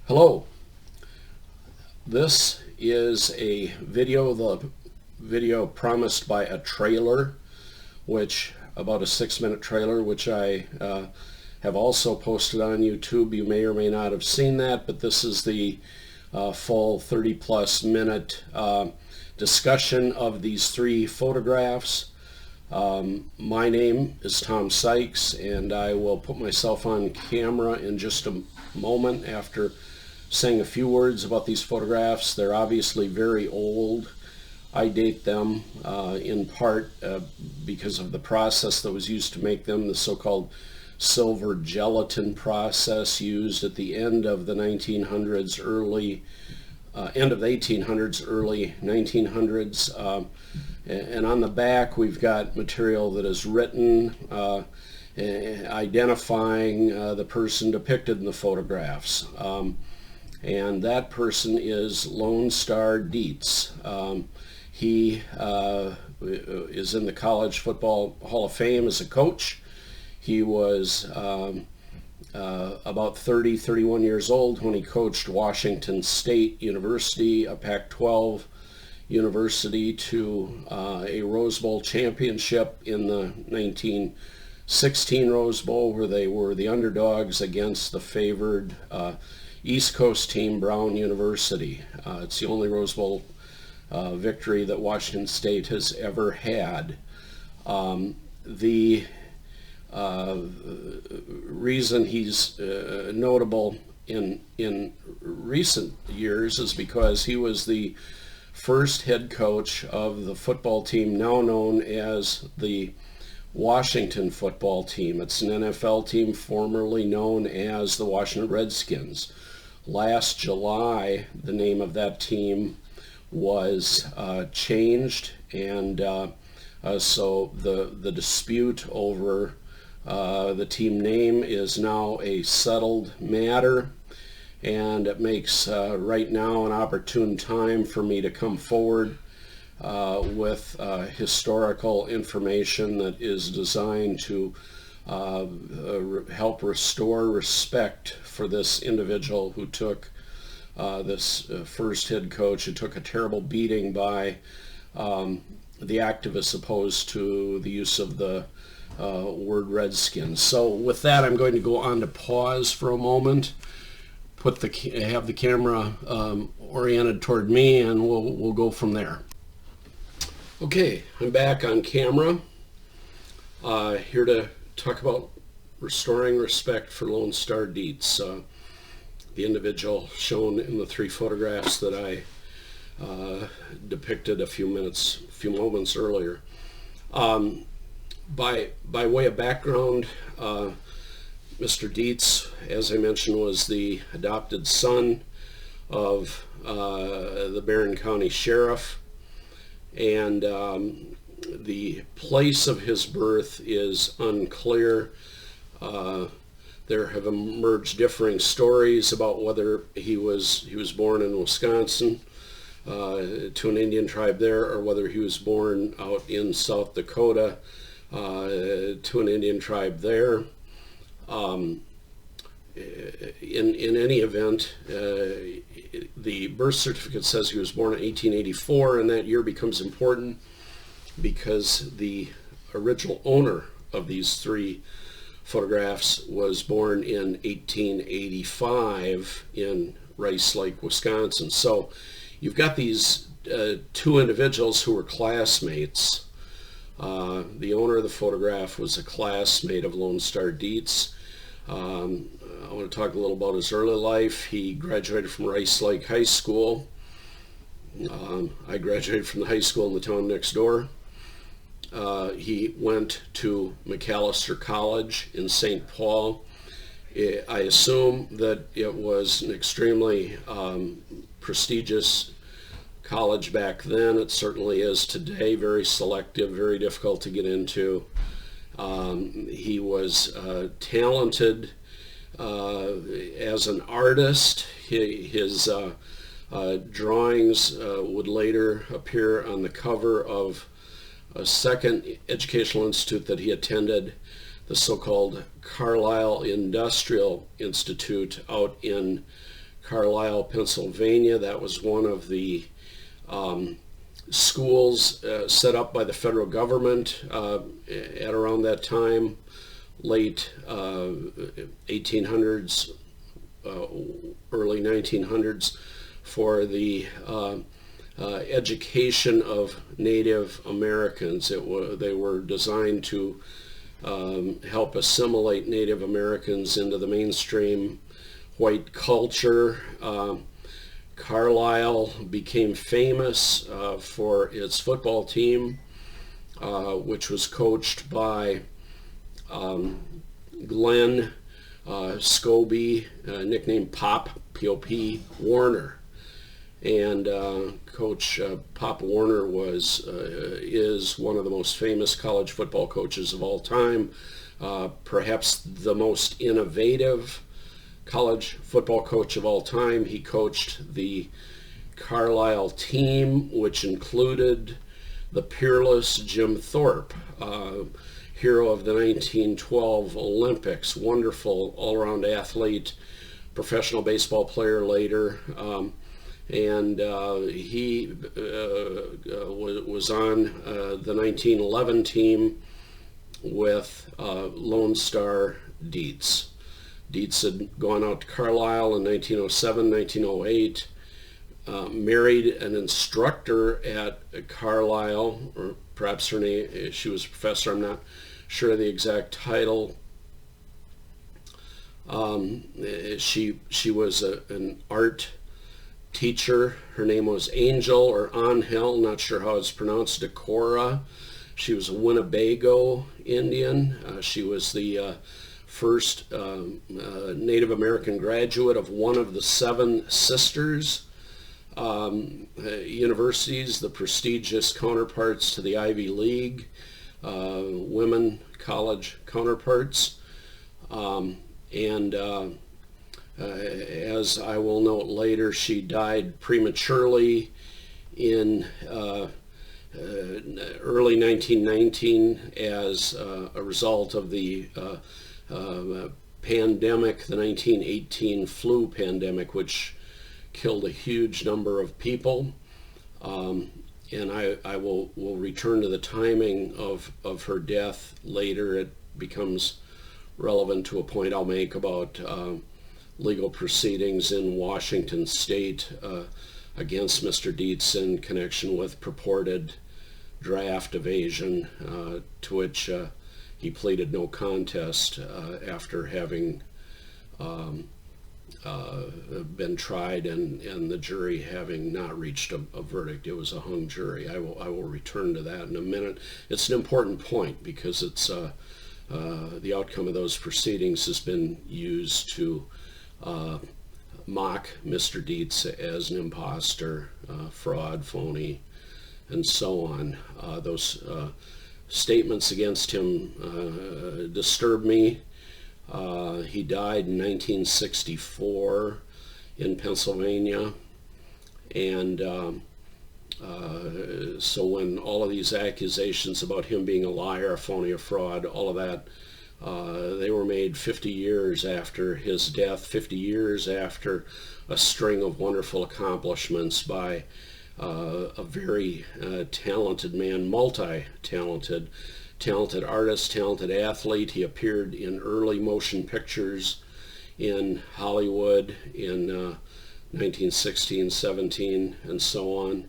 Hello, this is the video promised by a trailer, about a 6-minute trailer, which I have also posted on YouTube. You may or may not have seen that, but this is the full 30+ minute discussion of these 3 photographs. My name is Tom Sykes, and I will put myself on camera in just a moment after saying a few words about these photographs. They're obviously very old. I date them in part because of the process that was used to make them, the so-called silver gelatin process used at the end of the 1800s, early 1900s. And on the back we've got material that is written identifying the person depicted in the photographs. And that person is Lone Star Dietz. He is in the College Football Hall of Fame as a coach. He was about 31 years old when he coached Washington State University, a Pac-12 university, to a Rose Bowl championship in the 1916 Rose Bowl, where they were the underdogs against the favored East Coast team, Brown University. It's the only Rose Bowl victory that Washington State has ever had. The reason he's notable in recent years is because he was the first head coach of the football team now known as the Washington football team. It's an NFL team formerly known as the Washington Redskins. Last July, the name of that team was changed, and so the dispute over the team name is now a settled matter, and it makes right now an opportune time for me to come forward with historical information that is designed to help restore respect for this individual who took this first head coach, who took a terrible beating by the activists opposed to the use of the word Redskins. So with that, I'm going to go on to pause for a moment, have the camera oriented toward me, and we'll go from there. Okay, I'm back on camera, here to talk about restoring respect for Lone Star Dietz, the individual shown in the 3 photographs that I depicted a few moments earlier. By way of background, Mr. Dietz, as I mentioned, was the adopted son of the Barron County Sheriff, and the place of his birth is unclear. There have emerged differing stories about whether he was born in Wisconsin to an Indian tribe there, or whether he was born out in South Dakota to an Indian tribe there. In any event, the birth certificate says he was born in 1884, and that year becomes important because the original owner of these 3 photographs was born in 1885 in Rice Lake, Wisconsin. So you've got these 2 individuals who were classmates. The owner of the photograph was a classmate of Lone Star Dietz. I want to talk a little about his early life. He graduated from Rice Lake High School. I graduated from the high school in the town next door. He went to McAllister College in St. Paul. I assume that it was an extremely prestigious college back then. It certainly is today. Very selective, very difficult to get into. He was talented as an artist. His drawings would later appear on the cover of a second educational institute that he attended, the so-called Carlisle Industrial Institute out in Carlisle, Pennsylvania. That was one of the schools set up by the federal government at around that time, late 1800s, early 1900s, for the education of Native Americans. They were designed to help assimilate Native Americans into the mainstream white culture. Carlisle became famous for its football team, which was coached by Glenn Scobie, nicknamed Pop, P-O-P, Warner. And Coach Pop Warner is one of the most famous college football coaches of all time, perhaps the most innovative college football coach of all time. He coached the Carlisle team, which included the peerless Jim Thorpe, hero of the 1912 Olympics, wonderful all-around athlete, professional baseball player later. And he was on the 1911 team with Lone Star Dietz. Dietz had gone out to Carlisle in 1907, 1908, married an instructor at Carlisle, or perhaps her name, she was a professor, I'm not sure of the exact title. She was an art teacher. Her name was Angel or Angel, not sure how it's pronounced, Decorah. She was a Winnebago Indian. She was the first Native American graduate of one of the 7 sisters universities, the prestigious counterparts to the Ivy League, women college counterparts. As I will note later, she died prematurely in early 1919 as a result of the pandemic, the 1918 flu pandemic, which killed a huge number of people. And I will return to the timing of her death later. It becomes relevant to a point I'll make about legal proceedings in Washington State against Mr. Dietz in connection with purported draft evasion, to which he pleaded no contest after having been tried and the jury having not reached a verdict. It was a hung jury. I will return to that in a minute. It's an important point because it's the outcome of those proceedings has been used to mock Mr. Dietz as an imposter, fraud, phony, and so on. Those statements against him disturb me. He died in 1964 in Pennsylvania, and so when all of these accusations about him being a liar, a phony, a fraud, all of that, they were made 50 years after his death, 50 years after a string of wonderful accomplishments by a very talented man, multi-talented, talented artist, talented athlete. He appeared in early motion pictures in Hollywood in 1916, 17, and so on.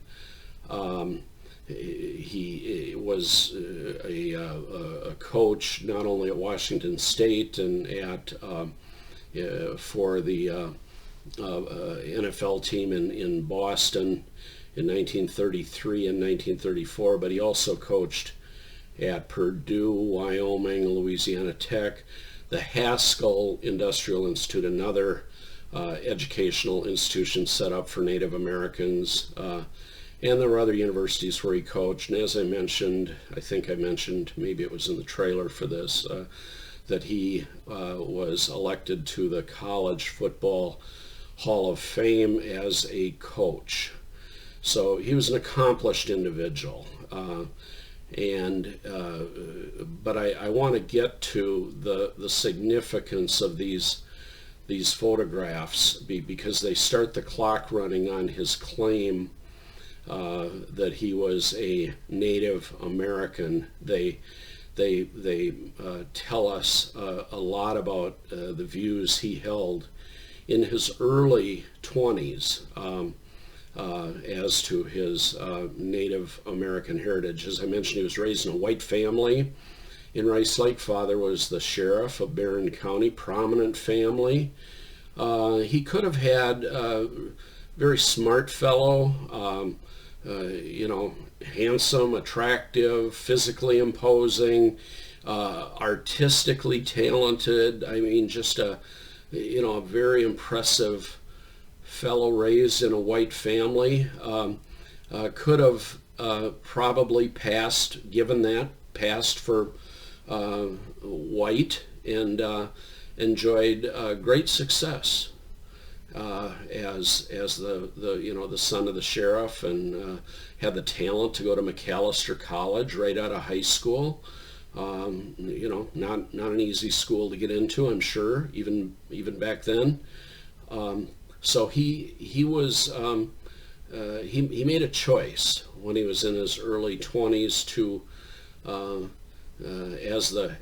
He was a coach not only at Washington State and for the NFL team in Boston in 1933 and 1934, but he also coached at Purdue, Wyoming, Louisiana Tech, the Haskell Industrial Institute, another educational institution set up for Native Americans. And there were other universities where he coached. And as I mentioned, I think I mentioned, maybe it was in the trailer for this, that he was elected to the College Football Hall of Fame as a coach. So he was an accomplished individual. But I want to get to the significance of these these photographs because they start the clock running on his claim that he was a Native American. They tell us a lot about the views he held in his early 20s as to his Native American heritage. As I mentioned, he was raised in a white family in Rice Lake. Father was the sheriff of Barron County, prominent family. He could have had a very smart fellow, handsome, attractive, physically imposing, artistically talented. I mean, just a very impressive fellow raised in a white family. Could have probably passed for white, and enjoyed great success as the son of the sheriff, and had the talent to go to McAllister College right out of high school. Not an easy school to get into, I'm sure, even back then. So he was he made a choice when he was in his early 20s to as the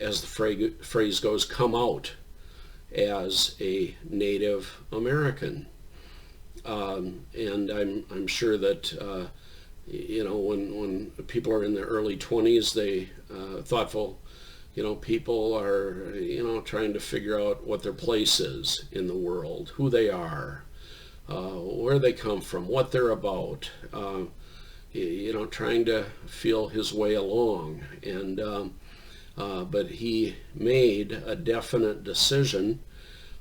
phrase goes, come out as a Native American. And I'm sure that when people are in their early 20s, they thoughtful people are trying to figure out what their place is in the world, who they are, where they come from, what they're about, trying to feel his way along. And but he made a definite decision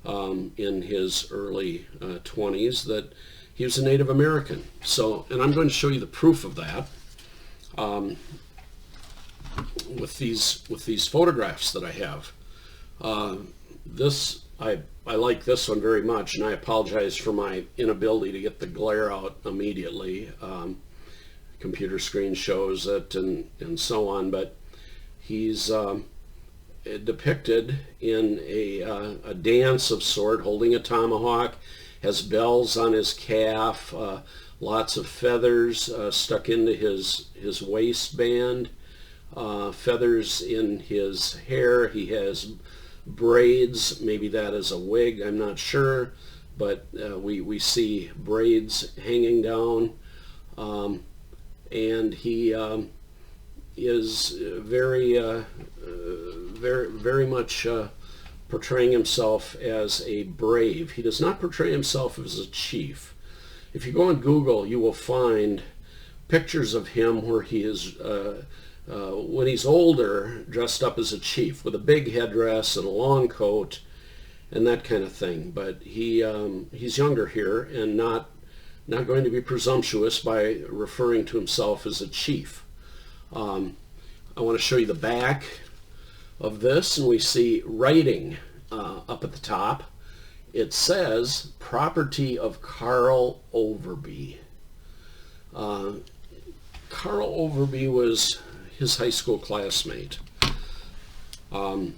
in his early 20s that he was a Native American. And I'm going to show you the proof of that with these photographs that I have. I like this one very much, and I apologize for my inability to get the glare out immediately. Computer screen shows it, and so on, but he's depicted in a dance of sort, holding a tomahawk, has bells on his calf, lots of feathers stuck into his waistband, feathers in his hair. He has braids, maybe that is a wig, I'm not sure, but we see braids hanging down, and he is very much portraying himself as a brave. He does not portray himself as a chief. If you go on Google, you will find pictures of him where he is, when he's older, dressed up as a chief with a big headdress and a long coat and that kind of thing. But he's younger here, and not going to be presumptuous by referring to himself as a chief. I want to show you the back of this, and we see writing up at the top. It says, property of Carl Overby. Carl Overby was his high school classmate. Carl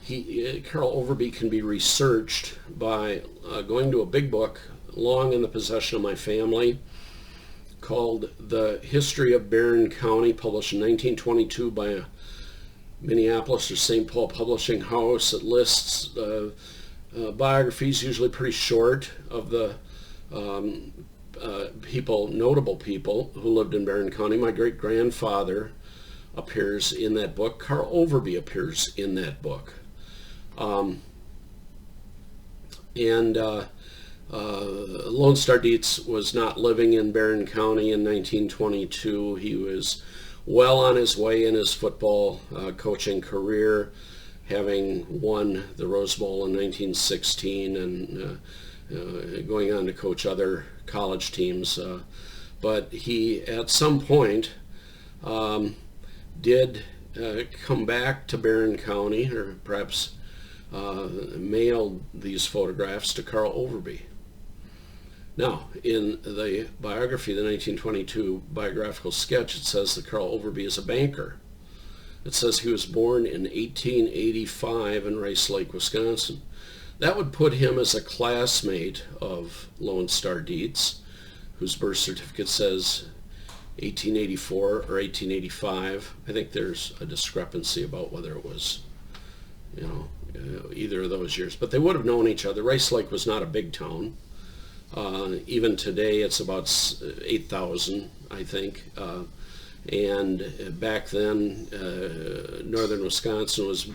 Overby can be researched by going to a big book long in the possession of my family called The History of Barron County, published in 1922 by a Minneapolis or St. Paul publishing house. It lists biographies, usually pretty short, of the notable people who lived in Barron County. My great-grandfather appears in that book. Carl Overby appears in that book. Lone Star Dietz was not living in Barron County in 1922. He was well on his way in his football coaching career, having won the Rose Bowl in 1916 and going on to coach other college teams. But he, at some point, did come back to Barron County, or perhaps mailed these photographs to Carl Overby. Now, in the biography, the 1922 biographical sketch, it says that Carl Overby is a banker. It says he was born in 1885 in Rice Lake, Wisconsin. That would put him as a classmate of Lone Star Dietz, whose birth certificate says 1884 or 1885. I think there's a discrepancy about whether it was, either of those years. But they would have known each other. Rice Lake was not a big town. Even today, it's about 8,000, I think. And back then, northern Wisconsin was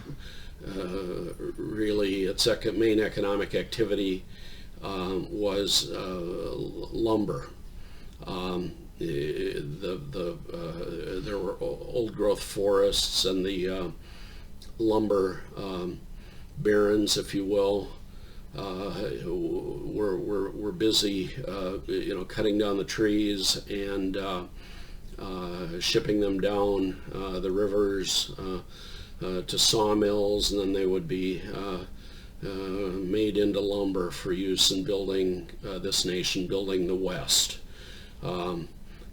really its main economic activity was lumber. There were old growth forests, and the lumber barons, if you will, were busy, cutting down the trees and shipping them down the rivers to sawmills, and then they would be made into lumber for use in building this nation, building the West.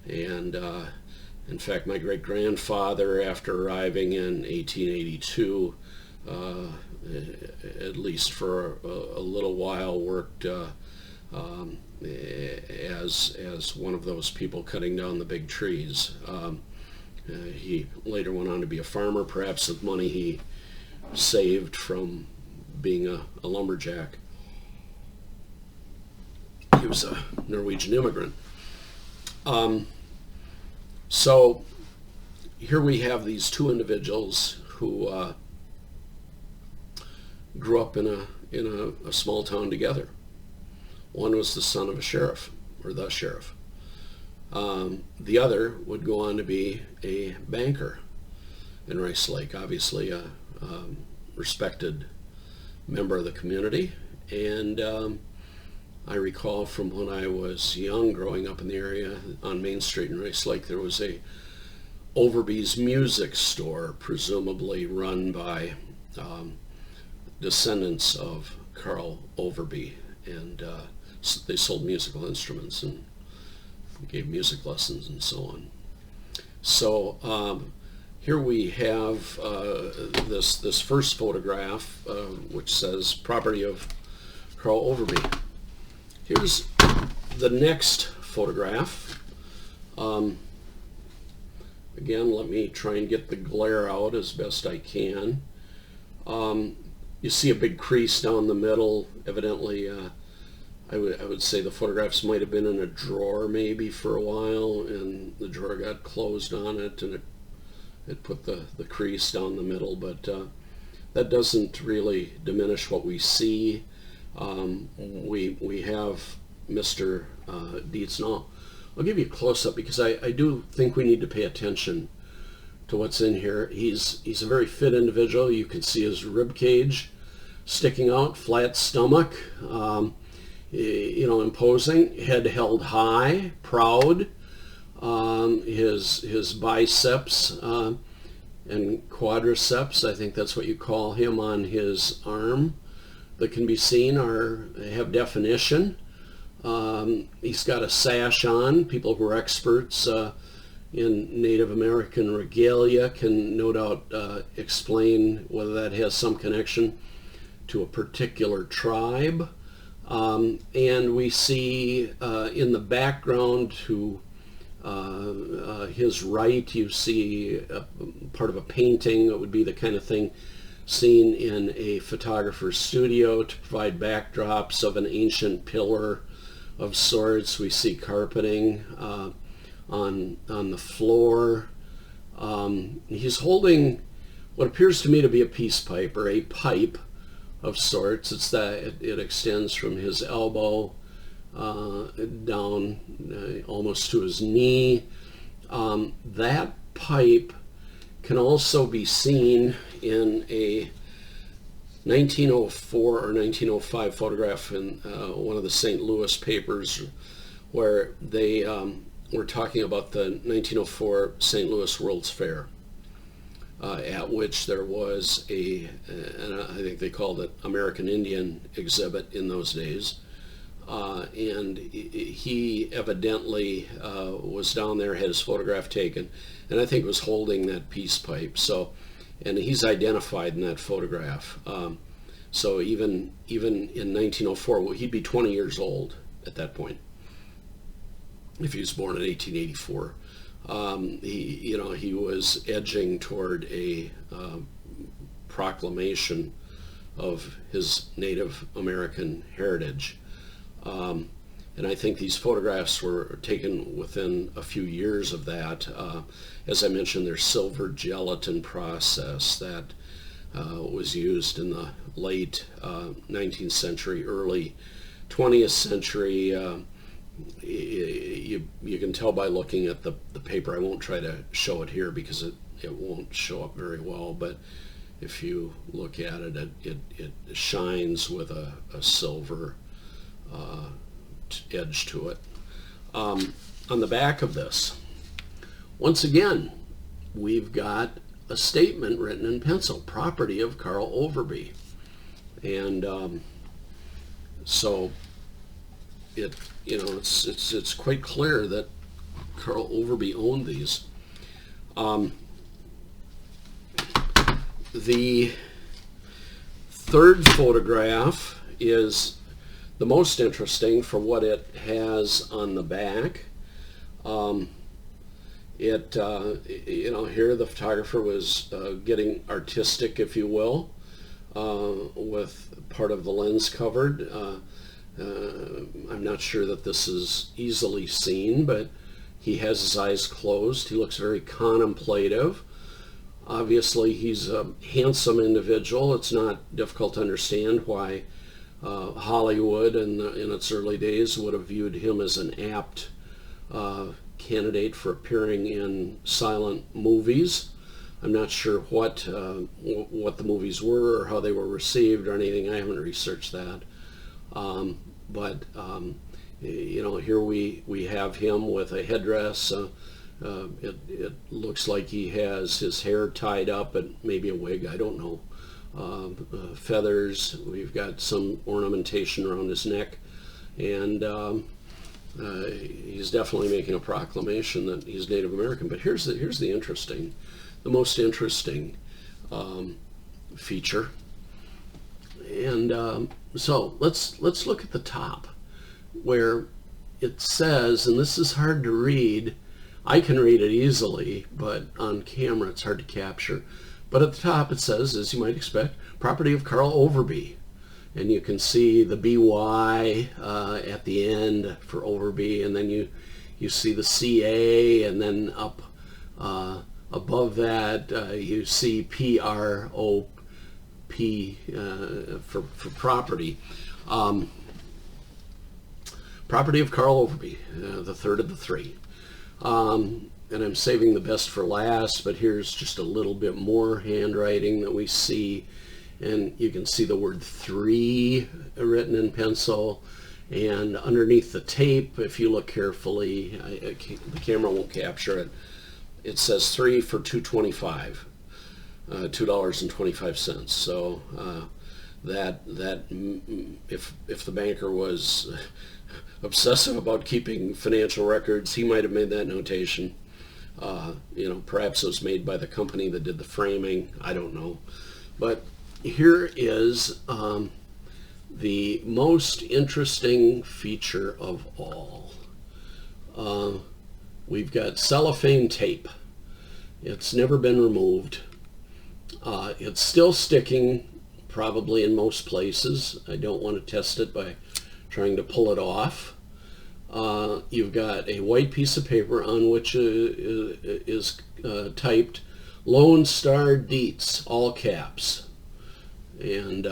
In fact, my great-grandfather, after arriving in 1882, at least for a little while, worked as one of those people cutting down the big trees. He later went on to be a farmer, perhaps with money he saved from being a lumberjack. He was a Norwegian immigrant. So here we have these two individuals who grew up in a small town together. One was the son of a sheriff, or the sheriff. The other would go on to be a banker in Rice Lake, obviously a respected member of the community. And I recall from when I was young, growing up in the area on Main Street in Rice Lake, there was a Overby's music store, presumably run by descendants of Carl Overby, and they sold musical instruments and gave music lessons and so on. So here we have this first photograph, which says property of Carl Overby. Here's the next photograph. Again, let me try and get the glare out as best I can. You see a big crease down the middle. Evidently, I would say the photographs might have been in a drawer maybe for a while, and the drawer got closed on it, and it put the crease down the middle. But that doesn't really diminish what we see. We have Mr. Dietz. Now, I'll give you a close-up because I do think we need to pay attention to what's in here. He's a very fit individual. You can see his rib cage sticking out, flat stomach, imposing, head held high, proud. His biceps and quadriceps, I think that's what you call him, on his arm that can be seen have definition. He's got a sash on. People who are experts in Native American regalia can no doubt explain whether that has some connection to a particular tribe. And we see in the background to his right, you see part of a painting that would be the kind of thing seen in a photographer's studio to provide backdrops of an ancient pillar of sorts. We see carpeting on the floor. He's holding what appears to me to be a peace pipe, or a pipe of sorts. It extends from his elbow down almost to his knee. That pipe can also be seen in a 1904 or 1905 photograph in one of the St. Louis papers, where they were talking about the 1904 St. Louis World's Fair, at which there was and I think they called it American Indian exhibit in those days. And he evidently was down there, had his photograph taken, and I think was holding that peace pipe. So, and he's identified in that photograph. So even in 1904, well, he'd be 20 years old at that point if he was born in 1884. He was edging toward a proclamation of his Native American heritage. And I think these photographs were taken within a few years of that. As I mentioned, there's silver gelatin process that was used in the late 19th century, early 20th century. You can tell by looking at the paper. I won't try to show it here because it won't show up very well, but if you look at it, it shines with a silver edge to it. On the back of this, once again, we've got a statement written in pencil, property of Carl Overby. And so it's quite clear that Carl Overby owned these. The third photograph is the most interesting for what it has on the back. Here the photographer was getting artistic, if you will, with part of the lens covered. I'm not sure that this is easily seen, but he has his eyes closed. He looks very contemplative. Obviously, he's a handsome individual. It's not difficult to understand why Hollywood in its early days would have viewed him as an apt candidate for appearing in silent movies. I'm not sure what the movies were or how they were received or anything. I haven't researched that. But here we have him with a headdress. It looks like he has his hair tied up and maybe a wig, I don't know. Feathers. We've got some ornamentation around his neck, and he's definitely making a proclamation that he's Native American. But here's the most interesting feature. And so let's look at the top where it says, and this is hard to read. I can read it easily, but on camera it's hard to capture. But at the top it says, as you might expect, property of Carl Overby. And you can see the BY at the end for Overby, and then you see the CA, and then up above that you see PROP for property. Property of Carl Overby, the third of the three. And I'm saving the best for last, but here's just a little bit more handwriting that we see. And you can see the word 3 written in pencil. And underneath the tape, if you look carefully, the camera won't capture it, it says 3 for $2.25, $2.25. So that if the banker was obsessive about keeping financial records, he might have made that notation. Perhaps it was made by the company that did the framing. I don't know. But here is the most interesting feature of all. We've got cellophane tape. It's never been removed. It's still sticking probably in most places. I don't want to test it by trying to pull it off. You've got a white piece of paper on which is typed Lone Star Dietz, all caps. And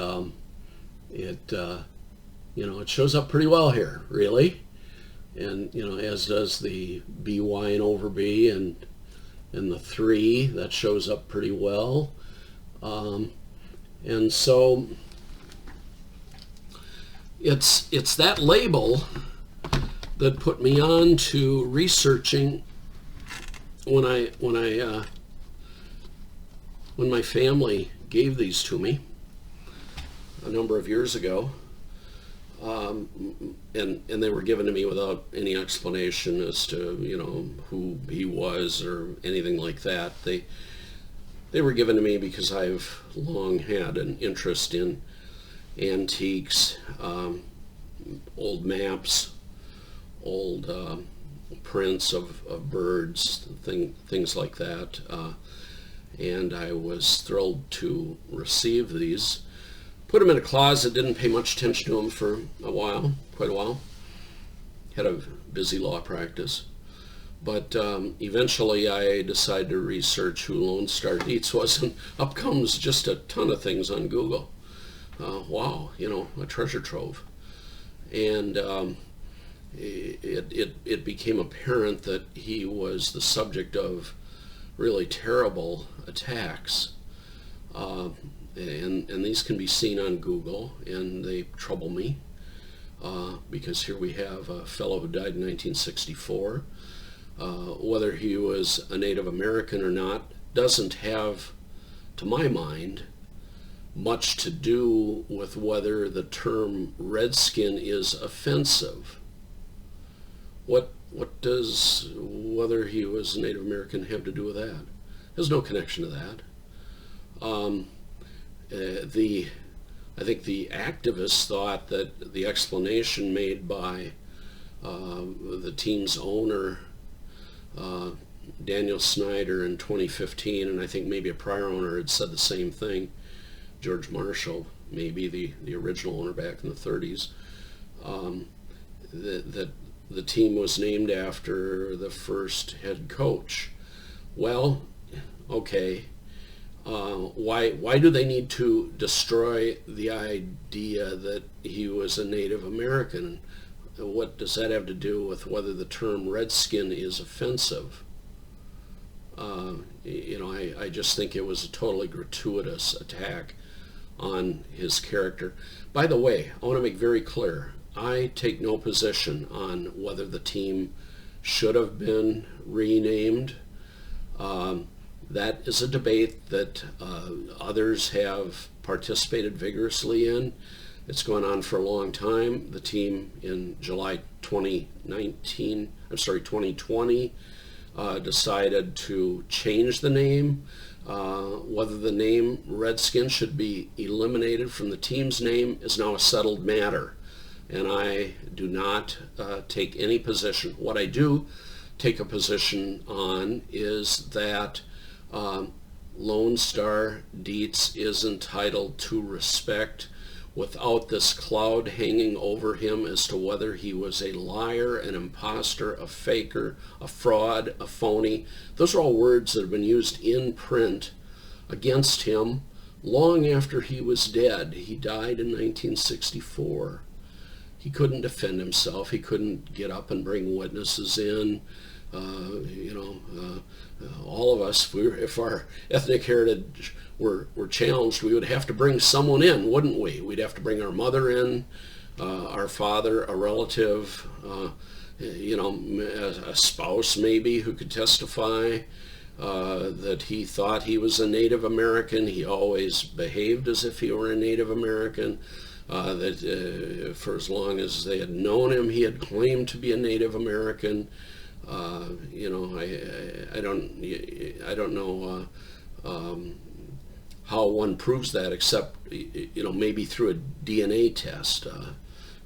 it shows up pretty well here, really. And as does the BY and Overby and the 3, that shows up pretty well. And so it's that label that put me on to researching when my family gave these to me a number of years ago, and they were given to me without any explanation as to who he was or anything like that. They were given to me because I've long had an interest in antiques, old maps, old prints of birds, things like that. And I was thrilled to receive these. Put them in a closet, didn't pay much attention to them for a while, quite a while. Had a busy law practice. But eventually I decided to research who Lone Star Dietz was, and up comes just a ton of things on Google. Wow, a treasure trove. And it became apparent that he was the subject of really terrible attacks. And these can be seen on Google, and they trouble me because here we have a fellow who died in 1964. Whether he was a Native American or not doesn't have, to my mind, much to do with whether the term redskin is offensive. What does whether he was a Native American have to do with that? There's no connection to that. I think the activists thought that the explanation made by the team's owner, Daniel Snyder, in 2015, and I think maybe a prior owner had said the same thing, George Marshall, maybe the original owner back in the 30s, that the team was named after the first head coach. Well, okay. Why do they need to destroy the idea that he was a Native American? What does that have to do with whether the term redskin is offensive? I just think it was a totally gratuitous attack on his character. By the way, I want to make very clear, I take no position on whether the team should have been renamed. That is a debate that others have participated vigorously in. It's gone on for a long time. The team in July 2020 decided to change the name. Whether the name Redskin should be eliminated from the team's name is now a settled matter, and I do not take any position. What I do take a position on is that Lone Star Dietz is entitled to respect without this cloud hanging over him as to whether he was a liar, an imposter, a faker, a fraud, a phony. Those are all words that have been used in print against him long after he was dead. He died in 1964. He couldn't defend himself. He couldn't get up and bring witnesses in. All of us, if our ethnic heritage were challenged, we would have to bring someone in, wouldn't we? We'd have to bring our mother in, our father, a relative, a spouse maybe who could testify that he thought he was a Native American. He always behaved as if he were a Native American. That for as long as they had known him, he had claimed to be a Native American. I don't know how one proves that, except maybe through a DNA test,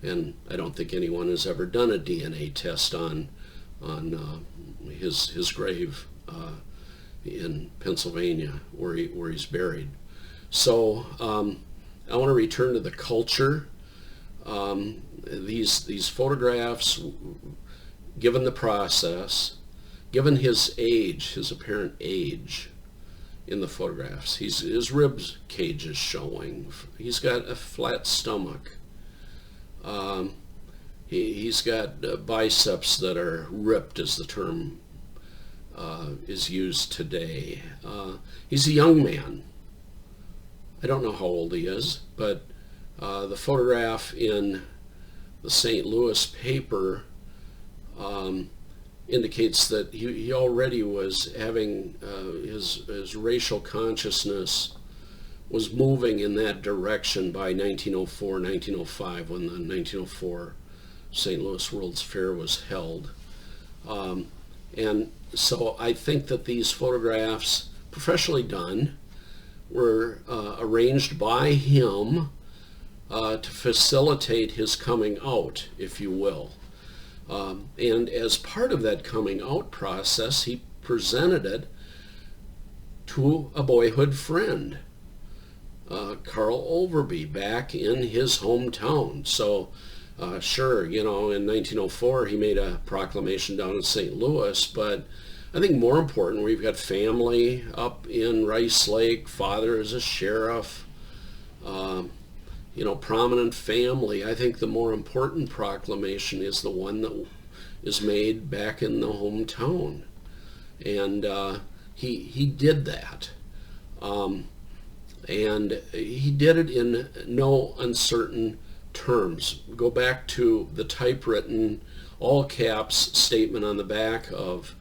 and I don't think anyone has ever done a DNA test on his grave in Pennsylvania where he's buried. So I want to return to the culture. These photographs, given the process, given his age, his apparent age in the photographs, his ribs cage is showing. He's got a flat stomach. He's got biceps that are ripped, as the term is used today. He's a young man. I don't know how old he is, but the photograph in the St. Louis paper indicates that he already was having his racial consciousness was moving in that direction by 1904, 1905, when the 1904 St. Louis World's Fair was held. And so I think that these photographs, professionally done, were arranged by him to facilitate his coming out, if you will. And as part of that coming out process, he presented it to a boyhood friend, Carl Overby, back in his hometown. So sure, in 1904 he made a proclamation down in St. Louis, but I think more important, we've got family up in Rice Lake, father is a sheriff, prominent family. I think the more important proclamation is the one that is made back in the hometown. And he did that. And he did it in no uncertain terms. Go back to the typewritten, all caps statement on the back of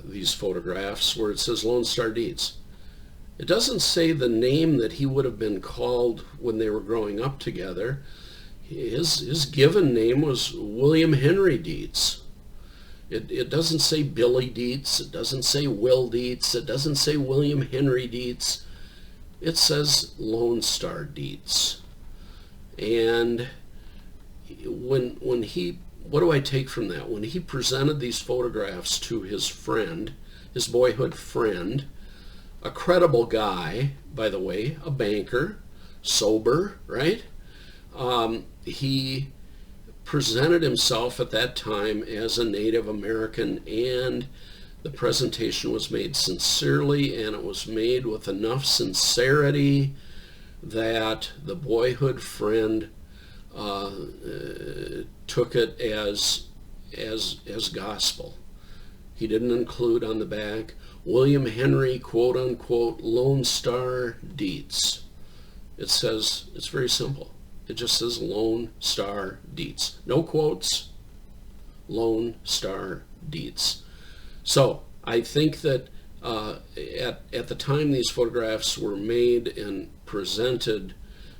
these photographs where it says Lone Star Dietz. It doesn't say the name that he would have been called when they were growing up together. His given name was William Henry Dietz. It doesn't say Billy Dietz. It doesn't say Will Dietz. It doesn't say William Henry Dietz. It says Lone Star Dietz. And when he, what do I take from that? When he presented these photographs to his friend, his boyhood friend, a credible guy, by the way, a banker, sober, right? He presented himself at that time as a Native American, and the presentation was made sincerely, and it was made with enough sincerity that the boyhood friend took it as gospel. He didn't include on the back, William Henry, quote unquote, Lone Star Dietz. It says, it's very simple. It just says Lone Star Dietz. No quotes, Lone Star Dietz. So I think that at the time these photographs were made and presented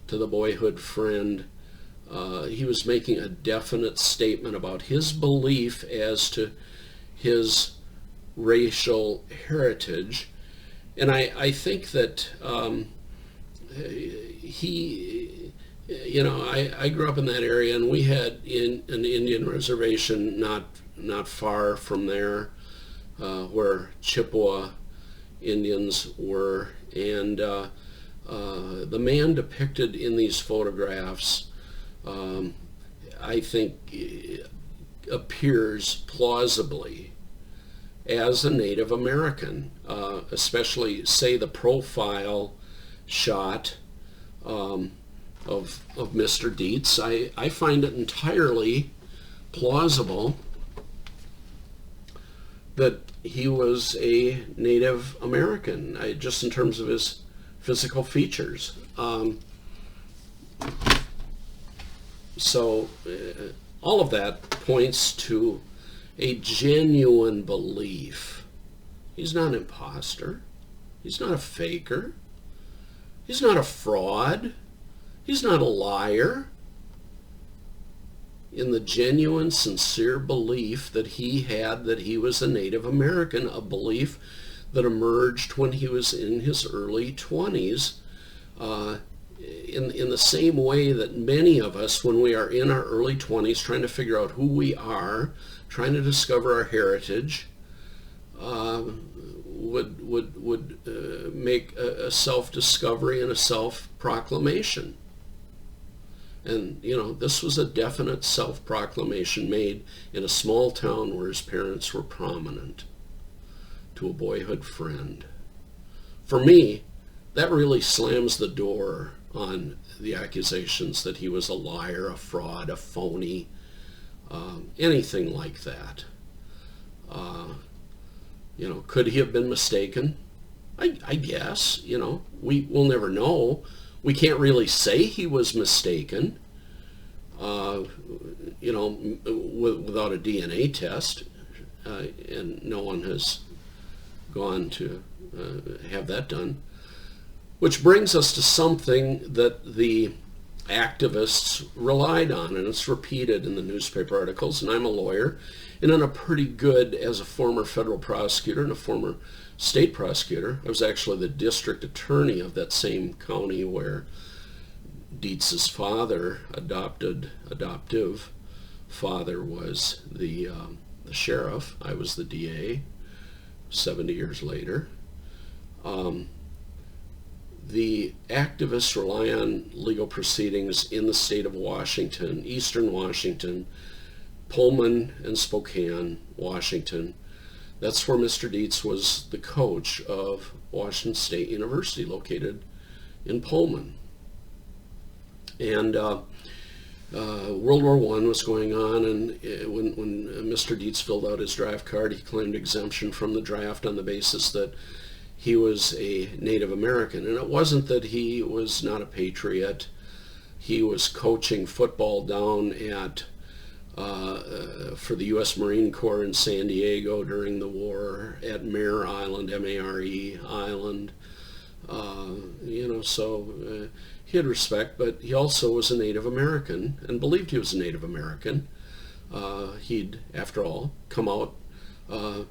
to the boyhood friend, he was making a definite statement about his belief as to his racial heritage. And I think that I grew up in that area, and we had an Indian reservation not far from there, where Chippewa Indians were, and the man depicted in these photographs, I think, appears plausibly as a Native American, especially, say, the profile shot of Mr. Dietz. I find it entirely plausible that he was a Native American, just in terms of his physical features. So all of that points to a genuine belief. He's not an imposter. He's not a faker. He's not a fraud. He's not a liar. In the genuine, sincere belief that he had that he was a Native American, a belief that emerged when he was in his early 20s, in the same way that many of us, when we are in our early 20s, trying to figure out who we are, trying to discover our heritage, would make a self-discovery and a self-proclamation. And, this was a definite self-proclamation made in a small town where his parents were prominent, to a boyhood friend. For me, that really slams the door on the accusations that he was a liar, a fraud, a phony, anything like that. Could he have been mistaken? I guess, we'll never know. We can't really say he was mistaken, without a DNA test, and no one has gone to have that done. Which brings us to something that the activists relied on, and it's repeated in the newspaper articles, and I'm a lawyer, and I'm pretty good as a former federal prosecutor and a former state prosecutor. I was actually the district attorney of that same county where Dietz's father, adoptive father, was the sheriff. I was the DA 70 years later. The activists rely on legal proceedings in the state of Washington, eastern Washington, Pullman and Spokane, Washington. That's where Mr. Dietz was the coach of Washington State University, located in Pullman. And World War I was going on, and when Mr. Dietz filled out his draft card, he claimed exemption from the draft on the basis that he was a Native American. And it wasn't that he was not a patriot. He was coaching football down at for the U.S. Marine Corps in San Diego during the war at Mare Island, M-A-R-E Island. So he had respect, but he also was a Native American and believed he was a Native American. He'd, after all, come out 10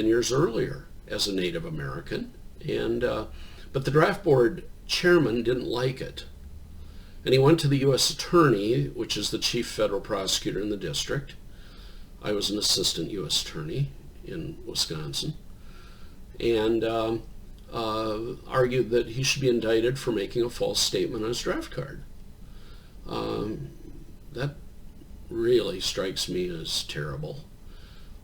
years earlier as a Native American, but the draft board chairman didn't like it. And he went to the U.S. Attorney, which is the chief federal prosecutor in the district. I was an assistant U.S. Attorney in Wisconsin, and argued that he should be indicted for making a false statement on his draft card. That really strikes me as terrible.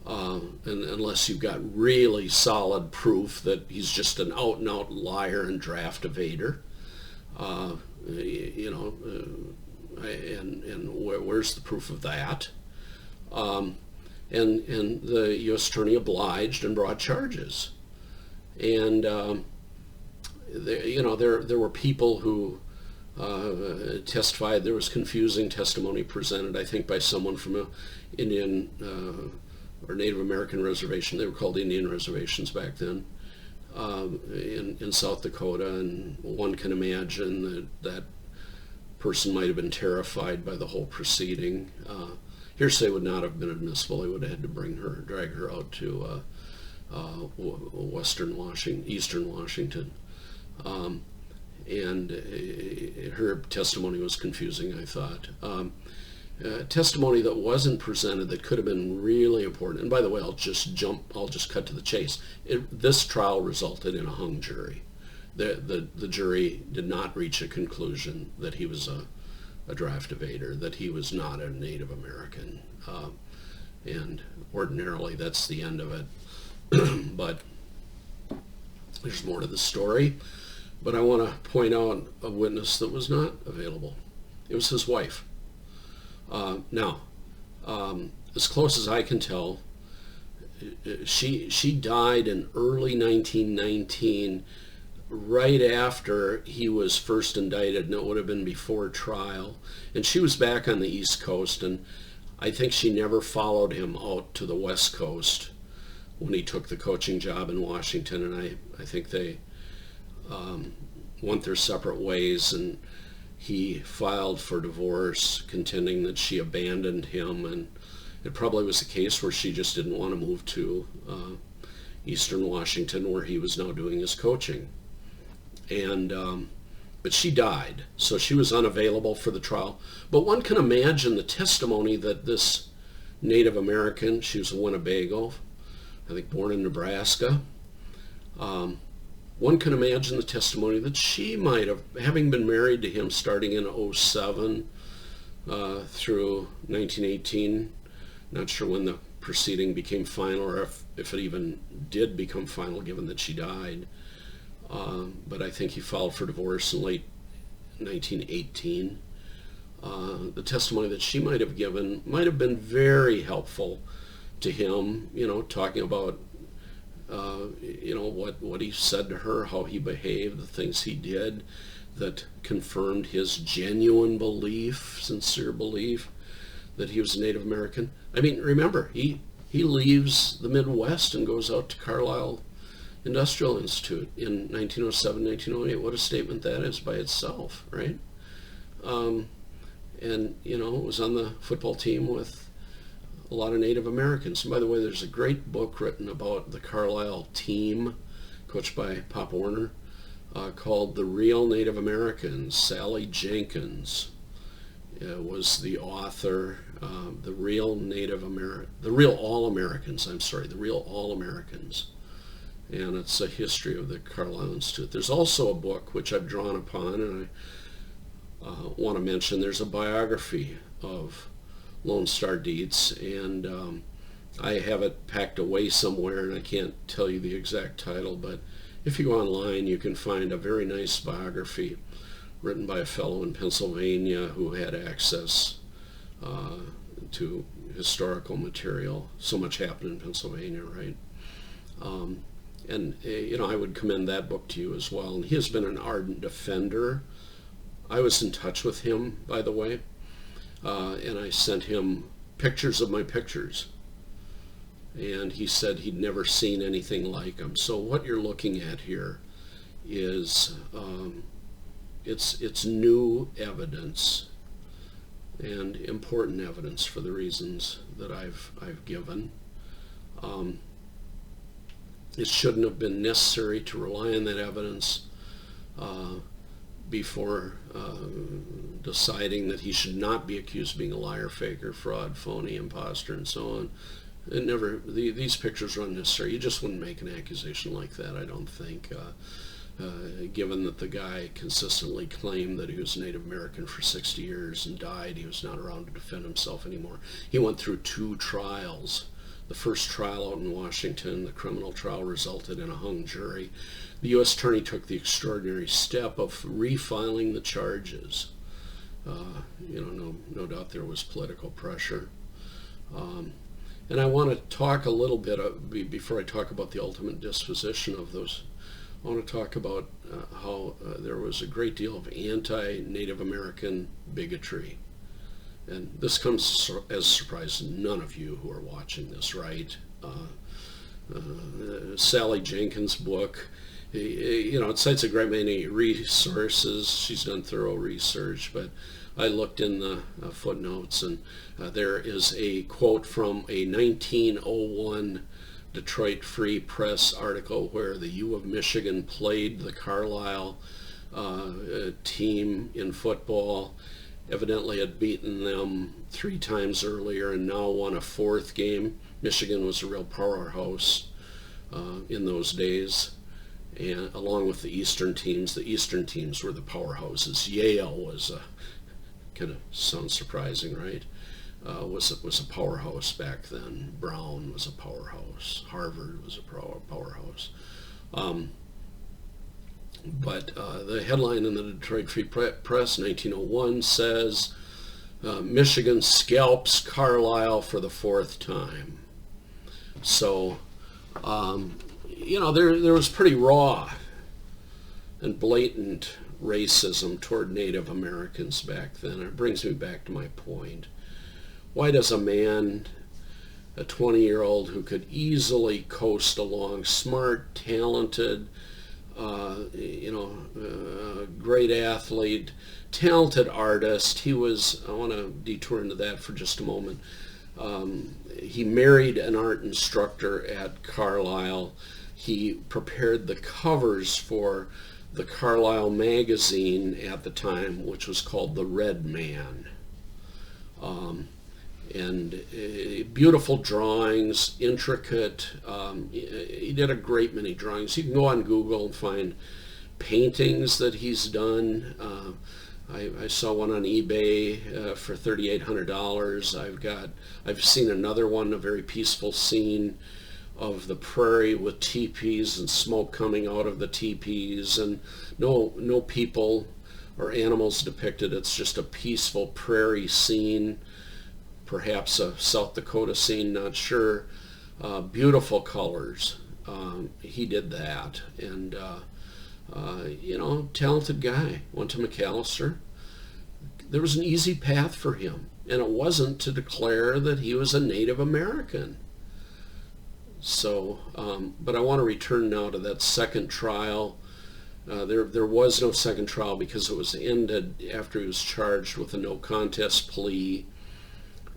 And unless you've got really solid proof that he's just an out-and-out liar and draft evader. Where's the proof of that? And the U.S. Attorney obliged and brought charges. And there were people who testified. There was confusing testimony presented, I think, by someone from an Indian or Native American reservation. They were called Indian reservations back then. In South Dakota, and one can imagine that person might have been terrified by the whole proceeding. Hearsay would not have been admissible. They would have had to drag her out to eastern Washington, and her testimony was confusing, I thought. Testimony that wasn't presented that could have been really important. And by the way, I'll just cut to the chase. This trial resulted in a hung jury. The jury did not reach a conclusion that he was a draft evader, that he was not a Native American. And ordinarily that's the end of it. But there's more to the story. But I want to point out a witness that was not available. It was his wife. Now, as close as I can tell, she died in early 1919, right after he was first indicted, and it would have been before trial. And she was back on the East Coast, and I think she never followed him out to the West Coast when he took the coaching job in Washington, and I think they went their separate ways, and he filed for divorce, contending that she abandoned him, and it probably was a case where she just didn't want to move to eastern Washington, where he was now doing his coaching. And but she died, so she was unavailable for the trial. But one can imagine the testimony that this Native American, she was a Winnebago, I think born in Nebraska, one can imagine the testimony that she might have, having been married to him starting in 2007 through 1918, not sure when the proceeding became final, or if it even did become final, given that she died. But I think he filed for divorce in late 1918. The testimony that she might have given might have been very helpful to him, talking about what he said to her, how he behaved, the things he did that confirmed his genuine belief, sincere belief that he was a Native American. I mean, remember, he leaves the Midwest and goes out to Carlisle Industrial Institute in 1907, 1908. What a statement that is by itself, right? And was on the football team with a lot of Native Americans. And by the way, there's a great book written about the Carlisle team, coached by Pop Warner, called The Real Native Americans. Sally Jenkins was the author. The Real All Americans, The Real All Americans. And it's a history of the Carlisle Institute. There's also a book which I've drawn upon, and I want to mention. There's a biography of Lone Star Dietz, and I have it packed away somewhere, and I can't tell you the exact title, but if you go online, you can find a very nice biography written by a fellow in Pennsylvania who had access to historical material. So much happened in Pennsylvania, right? I would commend that book to you as well. And he has been an ardent defender. I was in touch with him, by the way, and I sent him pictures of my pictures. And he said he'd never seen anything like them. So what you're looking at here is it's new evidence, and important evidence for the reasons that I've given. It shouldn't have been necessary to rely on that evidence before deciding that he should not be accused of being a liar, faker, fraud, phony, imposter, and so on. These pictures are unnecessary. You just wouldn't make an accusation like that, I don't think, given that the guy consistently claimed that he was Native American for 60 years and died. He was not around to defend himself anymore. He went through 2 trials. The first trial out in Washington, the criminal trial, resulted in a hung jury. The U.S. Attorney took the extraordinary step of refiling the charges. No doubt there was political pressure. And I want to talk a little bit, before I talk about the ultimate disposition of those, I want to talk about how there was a great deal of anti-Native American bigotry. And this comes as a surprise to none of you who are watching this, right? Sally Jenkins' book, it cites a great many resources. She's done thorough research, but I looked in the footnotes, and there is a quote from a 1901 Detroit Free Press article where the U of Michigan played the Carlisle team in football. Evidently had beaten them 3 times earlier and now won a 4th game. Michigan was a real powerhouse in those days, and along with the Eastern teams were the powerhouses. Yale was kind of sounds surprising, right? Was a powerhouse back then. Brown was a powerhouse. Harvard was a powerhouse. But the headline in the Detroit Free Press, 1901, says, Michigan scalps Carlisle for the 4th time. So, there was pretty raw and blatant racism toward Native Americans back then. It brings me back to my point. Why does a man, a 20-year-old who could easily coast along, smart, talented, great athlete, talented artist. I want to detour into that for just a moment. He married an art instructor at Carlisle. He prepared the covers for the Carlisle magazine at the time, which was called The Red Man. Beautiful drawings, intricate. He did a great many drawings. You can go on Google and find paintings that he's done. I saw one on eBay for $3,800. I've seen another one, a very peaceful scene of the prairie with teepees and smoke coming out of the teepees, and no people or animals depicted. It's just a peaceful prairie scene. Perhaps a South Dakota scene, not sure. Beautiful colors. He did that. And, talented guy. Went to McAllister. There was an easy path for him. And it wasn't to declare that he was a Native American. So, but I want to return now to that second trial. There was no second trial because it was ended after he was charged with a no contest plea.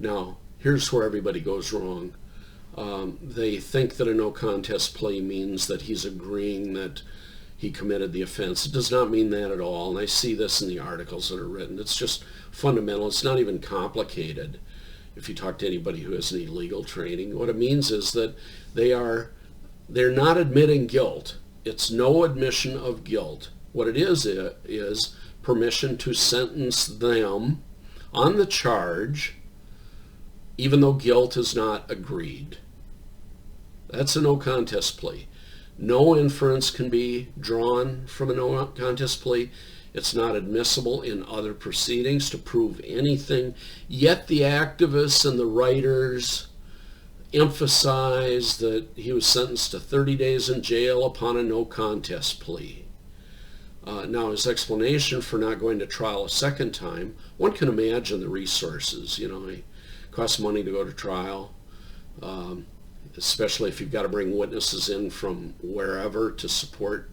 Now, here's where everybody goes wrong. They think that a no contest plea means that he's agreeing that he committed the offense. It does not mean that at all, and I see this in the articles that are written. It's just fundamental. It's not even complicated. If you talk to anybody who has any legal training, what it means is that they're not admitting guilt. It's no admission of guilt. What it is permission to sentence them on the charge, even though guilt is not agreed. That's a no contest plea. No inference can be drawn from a no contest plea. It's not admissible in other proceedings to prove anything. Yet the activists and the writers emphasize that he was sentenced to 30 days in jail upon a no contest plea. Now, his explanation for not going to trial a second time, one can imagine the resources. It costs money to go to trial, especially if you've got to bring witnesses in from wherever to support,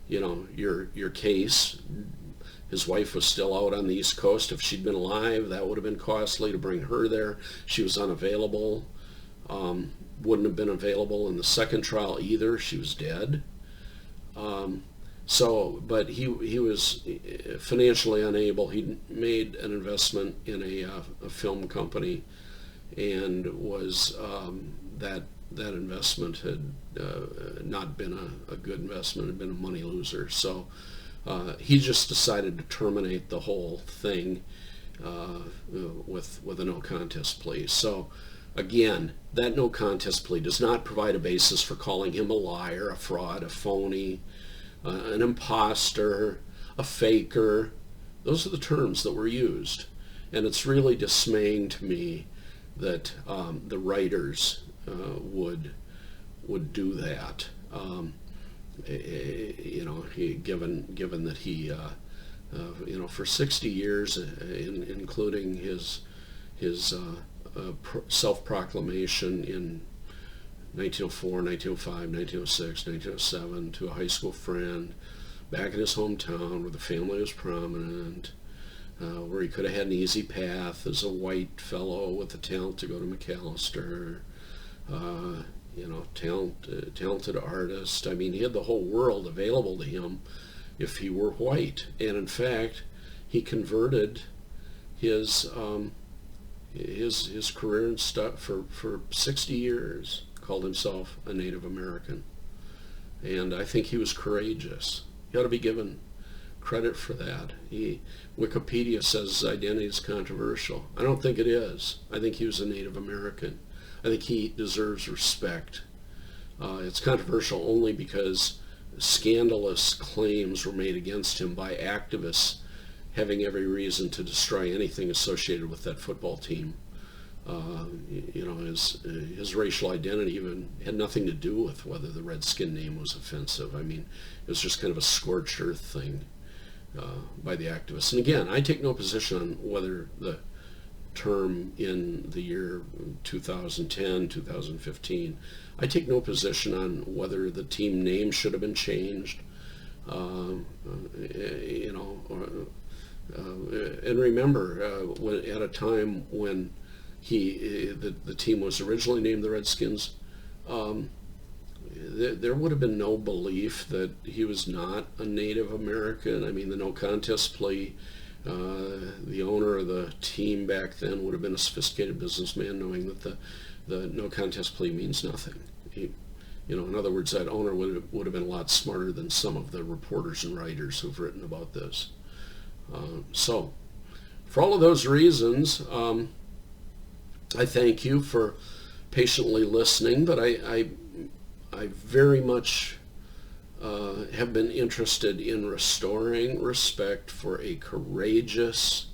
your case. His wife was still out on the East Coast. If she'd been alive, that would have been costly to bring her there. She was unavailable. Wouldn't have been available in the second trial either. She was dead. But he was financially unable. He made an investment in a film company, and was that investment had not been a good investment. It had been a money loser. So he just decided to terminate the whole thing with a no contest plea. So again, that no contest plea does not provide a basis for calling him a liar, a fraud, a phony, an imposter, a faker. Those are the terms that were used. And it's really dismaying to me that the writers would do that. Given that he, for 60 years, including his self-proclamation in 1904, 1905, 1906, 1907 to a high school friend back in his hometown where the family was prominent, where he could have had an easy path as a white fellow with the talent to go to McAllister, talented artist. I mean, he had the whole world available to him if he were white. And in fact, he converted his career and stuff for 60 years, called himself a Native American. And I think he was courageous. He ought to be given credit for that. Wikipedia says his identity is controversial. I don't think it is. I think he was a Native American. I think he deserves respect. It's controversial only because scandalous claims were made against him by activists having every reason to destroy anything associated with that football team. His racial identity even had nothing to do with whether the Redskin name was offensive. I mean, it was just kind of a scorched earth thing by the activists. And again, I take no position on whether the term in the year 2010, 2015, I take no position on whether the team name should have been changed. And remember, at a time when the team was originally named the Redskins, there would have been no belief that he was not a Native American. I mean, the no contest plea, the owner of the team back then would have been a sophisticated businessman, knowing that the no contest plea means nothing. In other words, that owner would have been a lot smarter than some of the reporters and writers who've written about this. So, for all of those reasons, I thank you for patiently listening, but I very much have been interested in restoring respect for a courageous,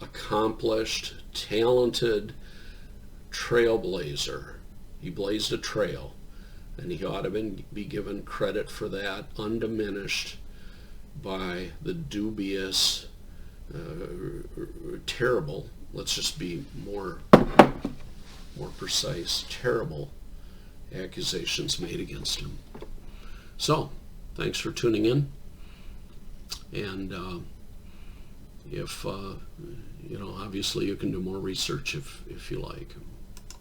accomplished, talented trailblazer. He blazed a trail, and he ought to be given credit for that, undiminished by the dubious, terrible, let's just be more precise, terrible accusations made against him. So, thanks for tuning in, and if obviously you can do more research if you like.